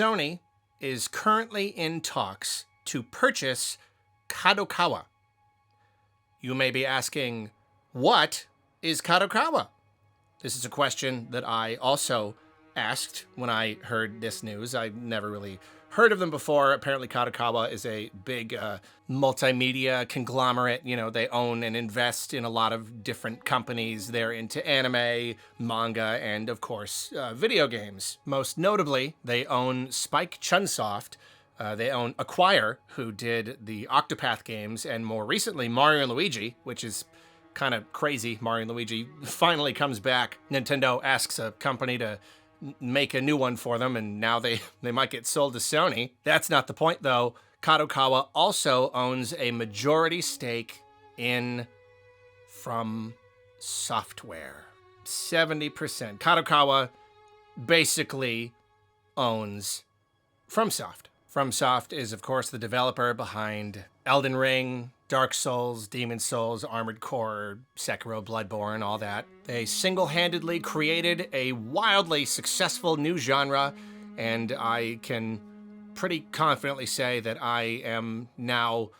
Sony is currently in talks to purchase Kadokawa. You may be asking, what is Kadokawa? This is a question that I also asked when I heard this news. I never really heard of them before. Apparently Kadokawa is a big multimedia conglomerate. You know, they own and invest in a lot of different companies. They're into anime, manga, and of course, video games. Most notably, they own Spike Chunsoft. They own Acquire, who did the Octopath games, and more recently, Mario & Luigi, which is kind of crazy. Mario & Luigi finally comes back. Nintendo asks a company to make a new one for them, and now they might get sold to Sony. That's not the point, though. Kadokawa also owns a majority stake in FromSoftware. 70%. Kadokawa basically owns FromSoft. FromSoft is, of course, the developer behind Elden Ring, Dark Souls, Demon's Souls, Armored Core, Sekiro, Bloodborne, all that. They single-handedly created a wildly successful new genre, and I can pretty confidently say that I am now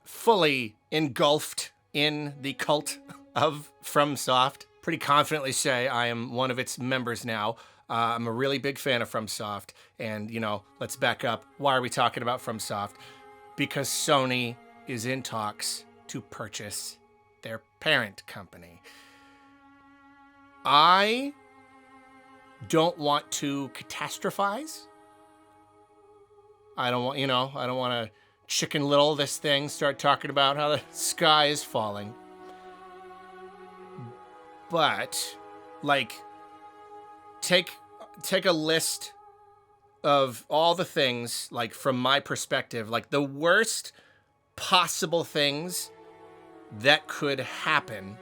fully engulfed in the cult of FromSoft. Pretty confidently say I am one of its members now. I'm a really big fan of FromSoft, and, you know, let's back up. Why are we talking about FromSoft? Because Sony is in talks to purchase their parent company. I don't want to catastrophize. I don't want to Chicken Little this thing, start talking about how the sky is falling. But, like, take a list of all the things, like, from my perspective, like the worst possible things that could happen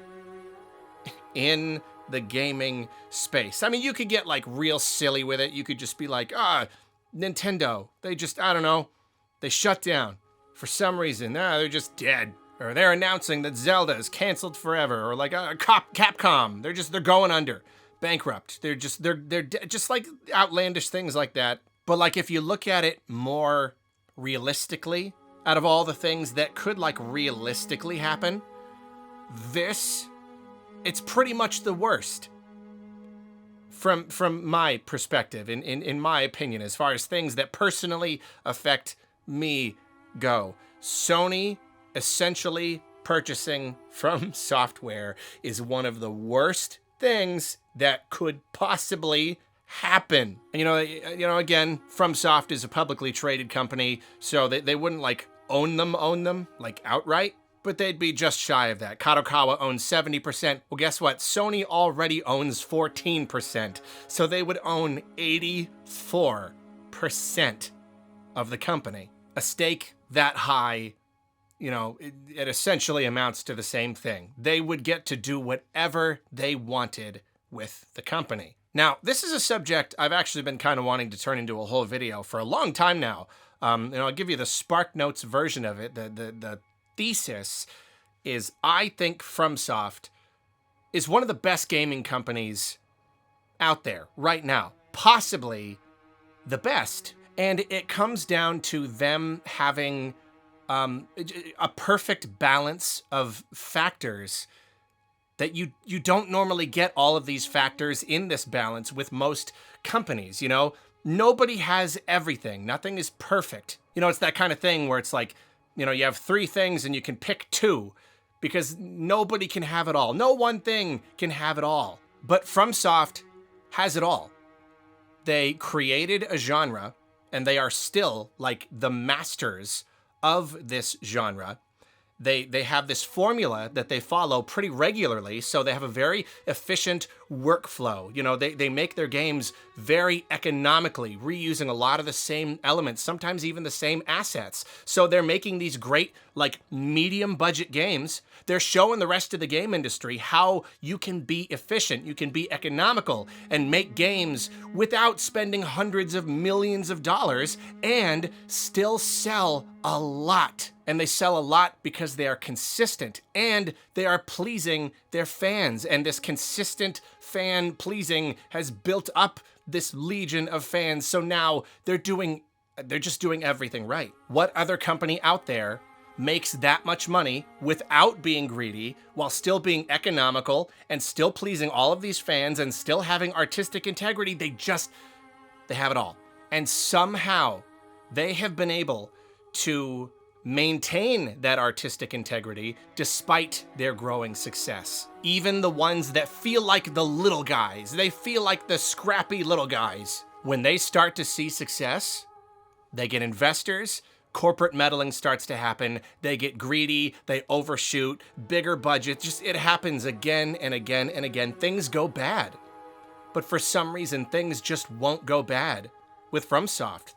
in the gaming space. I mean, you could get like real silly with it. You could just be like, Nintendo, they just, I don't know, they shut down for some reason. They're just dead. Or they're announcing that Zelda is canceled forever. Or like Capcom, they're going under, bankrupt. They're just like outlandish things like that. But like, if you look at it more realistically, out of all the things that could like realistically happen, it's pretty much the worst. From my perspective, in my opinion, as far as things that personally affect me go. Sony essentially purchasing FromSoftware is one of the worst things that could possibly happen. And you know, again, FromSoft is a publicly traded company, so they wouldn't like own them like outright, but they'd be just shy of that. Kadokawa owns 70%. Well, guess what? Sony already owns 14%, so they would own 84% of the company. A stake that high, you know, it essentially amounts to the same thing. They would get to do whatever they wanted with the company. Now, this is a subject I've actually been kind of wanting to turn into a whole video for a long time now. And I'll give you the Spark Notes version of it. The thesis is, I think FromSoft is one of the best gaming companies out there right now. Possibly the best. And it comes down to them having a perfect balance of factors that you don't normally get all of these factors in this balance with most companies, you know? Nobody has everything. Nothing is perfect. You know, it's that kind of thing where it's like, you know, you have 3 things and you can pick 2 because nobody can have it all. No one thing can have it all. But FromSoft has it all. They created a genre and they are still like the masters of this genre. They have this formula that they follow pretty regularly, so they have a very efficient workflow. You know, they make their games very economically, reusing a lot of the same elements, sometimes even the same assets. So they're making these great, like, medium budget games. They're showing the rest of the game industry how you can be efficient, you can be economical, and make games without spending hundreds of millions of dollars and still sell a lot. And they sell a lot because they are consistent and they are pleasing their fans. And this consistent fan pleasing has built up this legion of fans. So now they're just doing everything right. What other company out there makes that much money without being greedy, while still being economical and still pleasing all of these fans and still having artistic integrity? They have it all. And somehow they have been able to maintain that artistic integrity despite their growing success. Even the ones that feel like the little guys, they feel like the scrappy little guys. When they start to see success, they get investors, corporate meddling starts to happen, they get greedy, they overshoot, bigger budgets, just it happens again and again and again. Things go bad. But for some reason, things just won't go bad with FromSoft.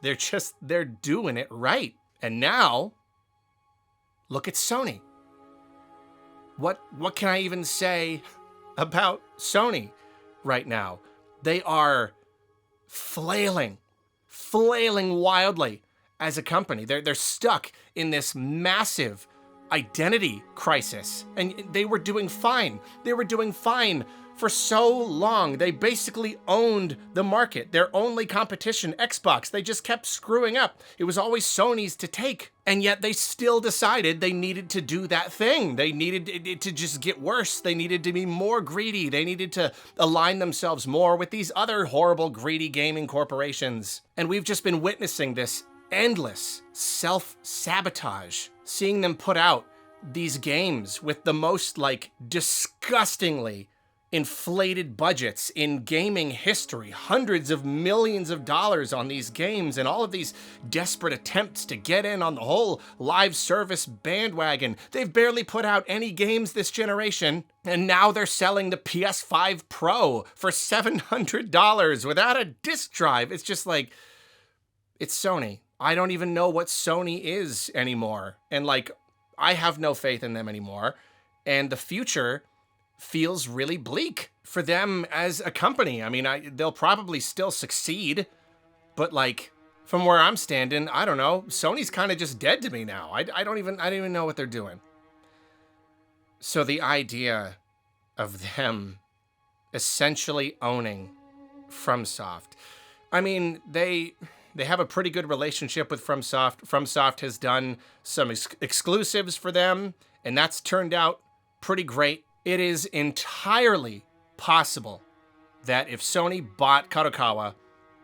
They're doing it right. And now, look at Sony. What can I even say about Sony right now? They are flailing wildly as a company. They're stuck in this massive identity crisis, and they were doing fine. They were doing fine for so long. They basically owned the market. Their only competition, Xbox, they just kept screwing up. It was always Sony's to take, and yet they still decided they needed to do that thing. They needed it to just get worse. They needed to be more greedy. They needed to align themselves more with these other horrible, greedy gaming corporations. And we've just been witnessing this endless self-sabotage, seeing them put out these games with the most, like, disgustingly inflated budgets in gaming history, hundreds of millions of dollars on these games, and all of these desperate attempts to get in on the whole live service bandwagon. They've barely put out any games this generation, and now they're selling the PS5 Pro for $700 without a disc drive. It's just like, it's Sony. I don't even know what Sony is anymore. And like, I have no faith in them anymore. And the future feels really bleak for them as a company. I mean, they'll probably still succeed, but like, from where I'm standing, I don't know. Sony's kind of just dead to me now. I don't even know what they're doing. So the idea of them essentially owning FromSoft, I mean, they have a pretty good relationship with FromSoft. FromSoft has done some exclusives for them, and that's turned out pretty great. It is entirely possible that if Sony bought Kadokawa,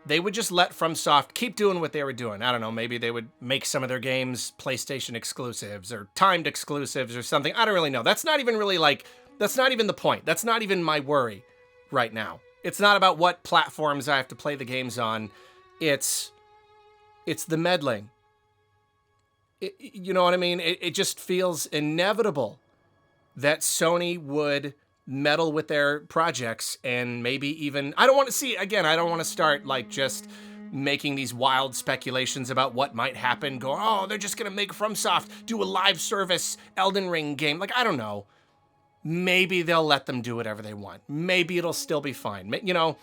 they would just let FromSoft keep doing what they were doing. I don't know, maybe they would make some of their games PlayStation exclusives or timed exclusives or something. I don't really know. That's not even really like, that's not even the point. That's not even my worry right now. It's not about what platforms I have to play the games on. It's the meddling. You know what I mean? It just feels inevitable that Sony would meddle with their projects, and maybe even, I don't want to start like just making these wild speculations about what might happen, going, oh, they're just gonna make FromSoft do a live service Elden Ring game. Like, I don't know. Maybe they'll let them do whatever they want. Maybe it'll still be fine. You know,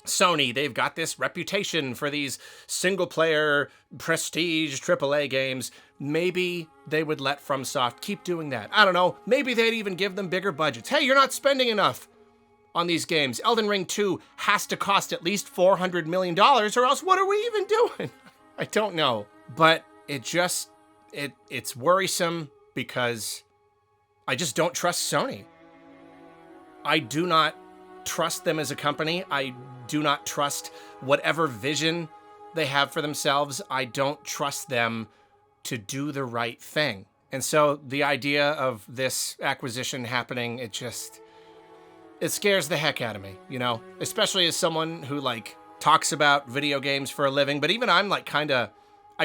Sony, they've got this reputation for these single-player prestige AAA games. Maybe they would let FromSoft keep doing that. I don't know. Maybe they'd even give them bigger budgets. Hey, you're not spending enough on these games. Elden Ring 2 has to cost at least $400 million, or else what are we even doing? I don't know. But it's worrisome because I just don't trust Sony. I do not trust them as a company. I do not trust whatever vision they have for themselves. I don't trust them to do the right thing. And so the idea of this acquisition happening, it scares the heck out of me, you know, especially as someone who like talks about video games for a living. But even I'm like I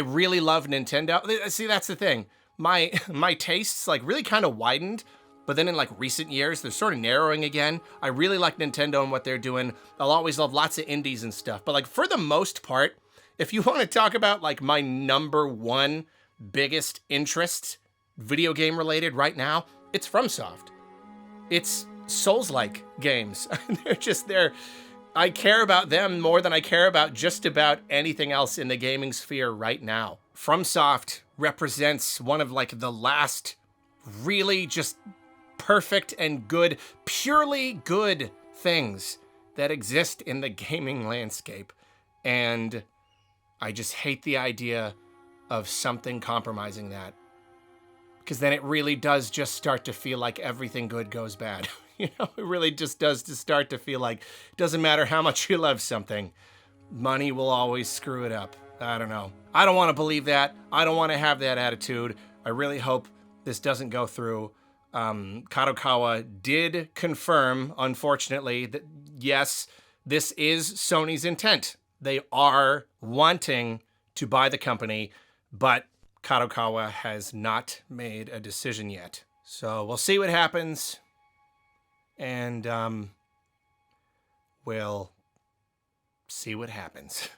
really love Nintendo. See, that's the thing. My tastes like really kind of widened. But then in like recent years, they're sort of narrowing again. I really like Nintendo and what they're doing. I'll always love lots of indies and stuff. But like for the most part, if you want to talk about like my number one biggest interest, video game related right now, it's FromSoft. It's Souls-like games. I care about them more than I care about just about anything else in the gaming sphere right now. FromSoft represents one of like the last really just perfect and good, purely good things that exist in the gaming landscape. And I just hate the idea of something compromising that. Because then it really does just start to feel like everything good goes bad. You know, it really just does to start to feel like it doesn't matter how much you love something, money will always screw it up. I don't know. I don't want to believe that. I don't want to have that attitude. I really hope this doesn't go through. Kadokawa did confirm, unfortunately, that yes, this is Sony's intent. They are wanting to buy the company, but Kadokawa has not made a decision yet. So we'll see what happens. And we'll see what happens.